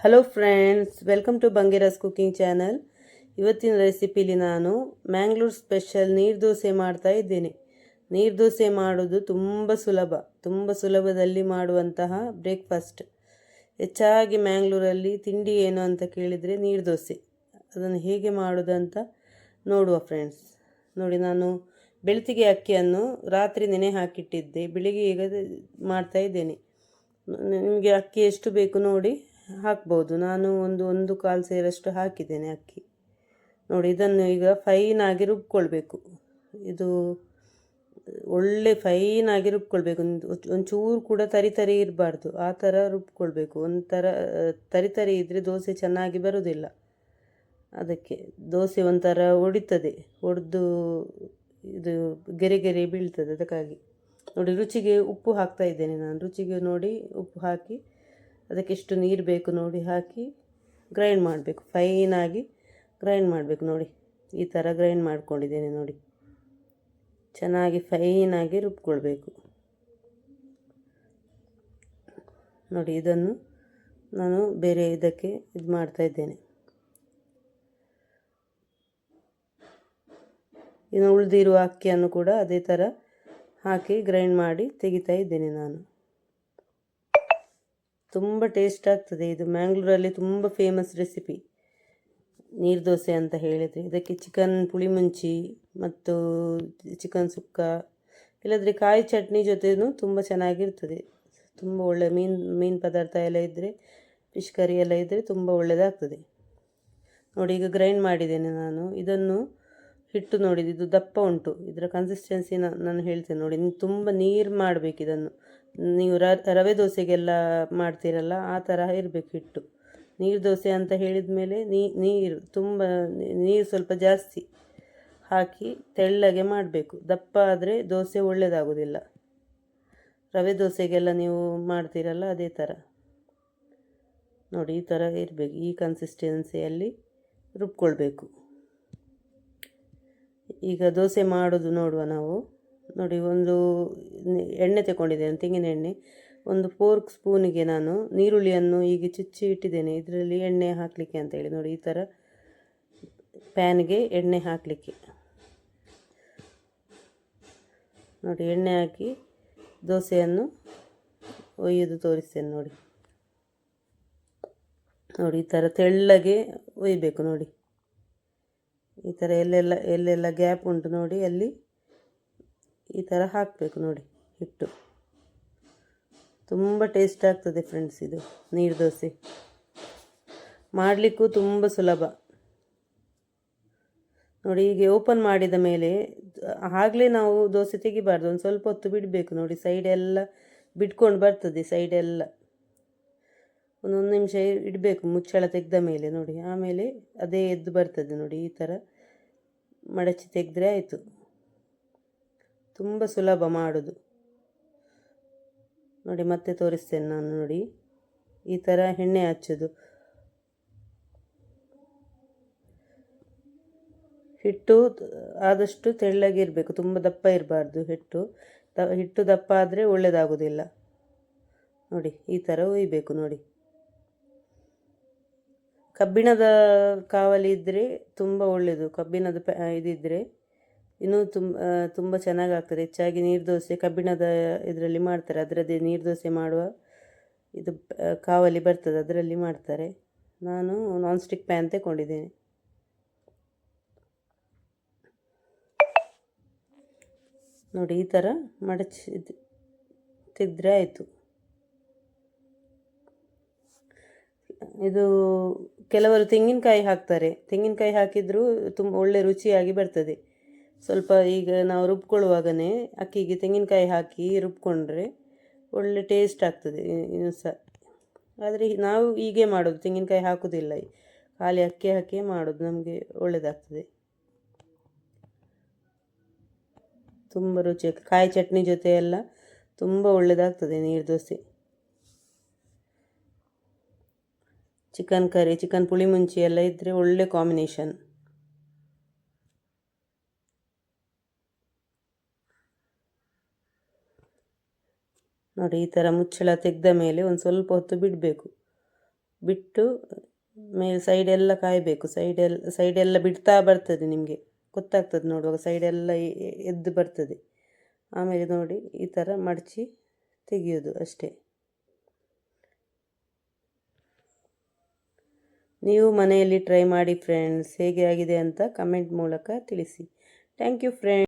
Hello friends, welcome to Bangera's cooking channel. ಇವತ್ತಿನ ರೆಸಿಪಿಲಿ ನಾನು ಮ್ಯಾಂಗ್ಳೂರ್ ಸ್ಪೆಷಲ್ ನೀರು ದೋಸೆ ಮಾಡ್ತಾ ಇದ್ದೇನೆ. ನೀರು ದೋಸೆ ಮಾಡೋದು ತುಂಬ ಸುಲಭದಲ್ಲಿ ಮಾಡುವಂತಹ ಬ್ರೇಕ್ಫಾಸ್ಟ್. ಹೆಚ್ಚಾಗಿ ಮ್ಯಾಂಗ್ಳೂರಲ್ಲಿ ತಿಂಡಿ ಏನು ಅಂತ ಕೇಳಿದರೆ ನೀರು ದೋಸೆ. ಅದನ್ನು ಹೇಗೆ ಮಾಡೋದು ಅಂತ ನೋಡುವ ಫ್ರೆಂಡ್ಸ್. ನೋಡಿ, ನಾನು ಬೆಳ್ತಿಗೆ ಅಕ್ಕಿಯನ್ನು ರಾತ್ರಿ ನೆನೆ ಹಾಕಿಟ್ಟಿದ್ದೆ. ಬೆಳಿಗ್ಗೆ ಈಗ ಮಾಡ್ತಾ ಇದ್ದೇನೆ. ನಿಮಗೆ ಅಕ್ಕಿ ಎಷ್ಟು ಬೇಕು ನೋಡಿ ಹಾಕ್ಬೋದು. ನಾನು ಒಂದು ಕಾಲು ಸೇರಷ್ಟು ಹಾಕಿದ್ದೇನೆ ಅಕ್ಕಿ. ನೋಡಿ, ಇದನ್ನು ಈಗ ಫೈನಾಗಿ ರುಬ್ಕೊಳ್ಬೇಕು. ಇದು ಒಳ್ಳೆ ಫೈನಾಗಿ ರುಬ್ಕೊಳ್ಬೇಕು. ಒಂಚೂರು ಕೂಡ ತರಿ ಇರಬಾರ್ದು, ಆ ಥರ ರುಬ್ಕೊಳ್ಬೇಕು. ಒಂಥರ ತರಿ ಇದ್ದರೆ ದೋಸೆ ಚೆನ್ನಾಗಿ ಬರೋದಿಲ್ಲ. ಅದಕ್ಕೆ ದೋಸೆ ಒಂಥರ ಒಡೆದು ಇದು ಗೆರೆ ಬೀಳ್ತದೆ. ಅದಕ್ಕಾಗಿ ನೋಡಿ, ರುಚಿಗೆ ಉಪ್ಪು ಹಾಕ್ತಾ ಇದ್ದೇನೆ ನಾನು. ರುಚಿಗೆ ನೋಡಿ ಉಪ್ಪು ಹಾಕಿ ಅದಕ್ಕೆ ಎಷ್ಟು ನೀರು ಬೇಕು ನೋಡಿ ಹಾಕಿ ಗ್ರೈಂಡ್ ಮಾಡಬೇಕು. ಫೈನಾಗಿ ಗ್ರೈಂಡ್ ಮಾಡಬೇಕು. ನೋಡಿ, ಈ ಥರ ಗ್ರೈಂಡ್ ಮಾಡ್ಕೊಂಡಿದ್ದೇನೆ. ನೋಡಿ, ಚೆನ್ನಾಗಿ ಫೈನಾಗಿ ರುಬ್ಕೊಳ್ಬೇಕು. ನೋಡಿ, ಇದನ್ನು ನಾನು ಬೇರೆ ಇದಕ್ಕೆ ಇದು ಮಾಡ್ತಾ ಇದ್ದೇನೆ. ಇನ್ನು ಉಳಿದಿರುವ ಅಕ್ಕಿಯನ್ನು ಕೂಡ ಅದೇ ಥರ ಹಾಕಿ ಗ್ರೈಂಡ್ ಮಾಡಿ ತೆಗಿತಾ ಇದ್ದೇನೆ ನಾನು. ತುಂಬ ಟೇಸ್ಟ್ ಆಗ್ತದೆ. ಇದು ಮ್ಯಾಂಗ್ಳೂರಲ್ಲಿ ತುಂಬ ಫೇಮಸ್ ರೆಸಿಪಿ ನೀರು ದೋಸೆ ಅಂತ ಹೇಳಿದರೆ. ಇದಕ್ಕೆ ಚಿಕನ್ ಪುಳಿ ಮುಂಚಿ ಮತ್ತು ಚಿಕನ್ ಸುಕ್ಕ, ಇಲ್ಲದ್ರೆ ಕಾಯಿ ಚಟ್ನಿ ಜೊತೆನೂ ತುಂಬ ಚೆನ್ನಾಗಿರ್ತದೆ. ತುಂಬ ಒಳ್ಳೆ ಮೀನು ಪದಾರ್ಥ ಎಲ್ಲ ಇದ್ದರೆ, ಫಿಶ್ ಕರಿ ಎಲ್ಲ ಇದ್ದರೆ ತುಂಬ ಒಳ್ಳೆಯದಾಗ್ತದೆ. ನೋಡಿ, ಈಗ ಗ್ರೈಂಡ್ ಮಾಡಿದ್ದೇನೆ ನಾನು. ಇದನ್ನು ಹಿಟ್ಟು ನೋಡಿ, ಇದು ದಪ್ಪ ಉಂಟು. ಇದರ ಕನ್ಸಿಸ್ಟೆನ್ಸಿ ನಾನು ಹೇಳ್ತೇನೆ ನೋಡಿ. ತುಂಬ ನೀರು ಮಾಡಬೇಕು ಇದನ್ನು. ನೀವು ರವೆ ದೋಸೆಗೆಲ್ಲ ಮಾಡ್ತೀರಲ್ಲ, ಆ ಥರ ಇರಬೇಕು ಹಿಟ್ಟು. ನೀರು ದೋಸೆ ಅಂತ ಹೇಳಿದ ಮೇಲೆ ನೀರು ಸ್ವಲ್ಪ ಜಾಸ್ತಿ ಹಾಕಿ ತೆಳ್ಳಗೆ ಮಾಡಬೇಕು. ದಪ್ಪ ಆದರೆ ದೋಸೆ ಒಳ್ಳೆಯದಾಗೋದಿಲ್ಲ. ರವೆ ದೋಸೆಗೆಲ್ಲ ನೀವು ಮಾಡ್ತೀರಲ್ಲ, ಅದೇ ಥರ ನೋಡಿ. ಈ ಥರ ಇರಬೇಕು. ಈ ಕನ್ಸಿಸ್ಟೆನ್ಸಿಯಲ್ಲಿ ರುಬ್ಕೊಳ್ಬೇಕು. ಈಗ ದೋಸೆ ಮಾಡೋದು ನೋಡುವ ನಾವು. ನೋಡಿ, ಒಂದು ಎಣ್ಣೆ ತಗೊಂಡಿದ್ದೇನೆ, ತೆಂಗಿನ ಎಣ್ಣೆ. ಒಂದು 4 ಸ್ಪೂನಿಗೆ ನಾನು ನೀರುಳ್ಳಿಯನ್ನು ಈಗ ಚುಚ್ಚಿ ಇಟ್ಟಿದ್ದೇನೆ, ಇದರಲ್ಲಿ ಎಣ್ಣೆ ಹಾಕಲಿಕ್ಕೆ ಅಂತೇಳಿ. ನೋಡಿ, ಈ ಥರ ಪ್ಯಾನ್ಗೆ ಎಣ್ಣೆ ಹಾಕಲಿಕ್ಕೆ. ನೋಡಿ, ಎಣ್ಣೆ ಹಾಕಿ ದೋಸೆಯನ್ನು ಒಯ್ಯೋದು ತೋರಿಸ್ತೇನೆ ನೋಡಿ. ನೋಡಿ, ಈ ಥರ ತೆಳ್ಳಗೆ ಒಯ್ಯಬೇಕು. ನೋಡಿ, ಈ ಥರ ಎಲ್ಲೆಲ್ಲ ಗ್ಯಾಪ್ ಉಂಟು ನೋಡಿ, ಅಲ್ಲಿ ಈ ಥರ ಹಾಕಬೇಕು. ನೋಡಿ, ಹಿಟ್ಟು ತುಂಬ ಟೇಸ್ಟ್ ಆಗ್ತದೆ ಫ್ರೆಂಡ್ಸ್. ಇದು ನೀರು ದೋಸೆ ಮಾಡಲಿಕ್ಕೂ ತುಂಬ ಸುಲಭ. ನೋಡಿ, ಹೀಗೆ ಓಪನ್ ಮಾಡಿದ ಮೇಲೆ ಆಗಲೇ ನಾವು ದೋಸೆ ತೆಗಿಬಾರ್ದು. ಒಂದು ಸ್ವಲ್ಪ ಹೊತ್ತು ಬಿಡಬೇಕು. ನೋಡಿ, ಸೈಡೆಲ್ಲ ಬಿಟ್ಕೊಂಡು ಬರ್ತದೆ. ಸೈಡೆಲ್ಲ ಒಂದು ನಿಮಿಷ ಇಡಬೇಕು ಮುಚ್ಚಳ ತೆಗೆದ ಮೇಲೆ. ನೋಡಿ, ಆಮೇಲೆ ಅದೇ ಎದ್ದು ಬರ್ತದೆ. ನೋಡಿ, ಈ ಥರ ಮಡಚಿ ತೆಗೆದ್ರೆ ಆಯಿತು. ತುಂಬ ಸುಲಭ ಮಾಡೋದು. ನೋಡಿ, ಮತ್ತೆ ತೋರಿಸ್ತೇನೆ ನಾನು. ನೋಡಿ, ಈ ಥರ ಎಣ್ಣೆ ಹಚ್ಚೋದು. ಹಿಟ್ಟು ಆದಷ್ಟು ತೆಳ್ಳಗಿರಬೇಕು, ತುಂಬ ದಪ್ಪ ಇರಬಾರ್ದು ಹಿಟ್ಟು ದಪ್ಪ ಆದರೆ ಒಳ್ಳೆಯದಾಗೋದಿಲ್ಲ. ನೋಡಿ, ಈ ಥರ ಒಯ್ಯಬೇಕು. ನೋಡಿ, ಕಬ್ಬಿಣದ ಕಾವಲಿ ಇದ್ದರೆ ತುಂಬ ಒಳ್ಳೆಯದು. ಕಬ್ಬಿಣದ ಇದಿದ್ದರೆ ಇನ್ನೂ ತುಂಬ ಚೆನ್ನಾಗಾಗ್ತದೆ. ಹೆಚ್ಚಾಗಿ ನೀರು ದೋಸೆ ಕಬ್ಬಿಣದ ಇದರಲ್ಲಿ ಮಾಡ್ತಾರೆ. ಅದರದ್ದೇ ನೀರು ದೋಸೆ ಮಾಡುವ ಇದು ಕಾವಲಿ ಬರ್ತದೆ, ಅದರಲ್ಲಿ ಮಾಡ್ತಾರೆ. ನಾನು ನಾನ್ ಸ್ಟಿಕ್ ಪ್ಯಾನ್ ತಗೊಂಡಿದ್ದೇನೆ. ನೋಡಿ, ಈ ಥರ ಮಡಚಿ ತೆಗೆದ್ರೆ ಆಯಿತು. ಇದು ಕೆಲವರು ತೆಂಗಿನಕಾಯಿ ಹಾಕ್ತಾರೆ. ತೆಂಗಿನಕಾಯಿ ಹಾಕಿದರೂ ತುಂಬ ಒಳ್ಳೆ ರುಚಿಯಾಗಿ ಬರ್ತದೆ. ಸ್ವಲ್ಪ ಈಗ ನಾವು ರುಬ್ಕೊಳ್ಳುವಾಗನೇ ಅಕ್ಕಿಗೆ ತೆಂಗಿನಕಾಯಿ ಹಾಕಿ ರುಬ್ಕೊಂಡ್ರೆ ಒಳ್ಳೆ ಟೇಸ್ಟ್ ಆಗ್ತದೆ ಇನ್ನೂ ಸಹ. ಆದರೆ ನಾವು ಹೀಗೆ ಮಾಡೋದು, ತೆಂಗಿನಕಾಯಿ ಹಾಕೋದಿಲ್ಲ. ಖಾಲಿ ಅಕ್ಕಿ ಹಾಕಿ ಮಾಡೋದು, ನಮಗೆ ಒಳ್ಳೆಯದಾಗ್ತದೆ. ತುಂಬ ರುಚಿ. ಕಾಯಿ ಚಟ್ನಿ ಜೊತೆ ಎಲ್ಲ ತುಂಬ ಒಳ್ಳೆಯದಾಗ್ತದೆ ನೀರು ದೋಸೆ. ಚಿಕನ್ ಕರಿ, ಚಿಕನ್ ಪುಳಿ ಮುಂಚಿ ಎಲ್ಲ ಇದ್ದರೆ ಒಳ್ಳೆ ಕಾಂಬಿನೇಷನ್. ನೋಡಿ, ಈ ಥರ ಮುಚ್ಚಳ ತೆಗೆದ ಮೇಲೆ ಒಂದು ಸ್ವಲ್ಪ ಹೊತ್ತು ಬಿಡಬೇಕು. ಬಿಟ್ಟು ಮೇಲೆ ಸೈಡೆಲ್ಲ ಕಾಯಬೇಕು. ಸೈಡೆಲ್ಲ ಬಿಡ್ತಾ ಬರ್ತದೆ, ನಿಮಗೆ ಗೊತ್ತಾಗ್ತದೆ ನೋಡುವಾಗ. ಸೈಡೆಲ್ಲ ಎದ್ದು ಬರ್ತದೆ. ಆಮೇಲೆ ನೋಡಿ ಈ ಥರ ಮಡಚಿ ತೆಗೆಯೋದು ಅಷ್ಟೇ. ನೀವು ಮನೆಯಲ್ಲಿ ಟ್ರೈ ಮಾಡಿ ಫ್ರೆಂಡ್ಸ್. ಹೇಗೆ ಆಗಿದೆ ಅಂತ ಕಮೆಂಟ್ ಮೂಲಕ ತಿಳಿಸಿ. Thank you friends.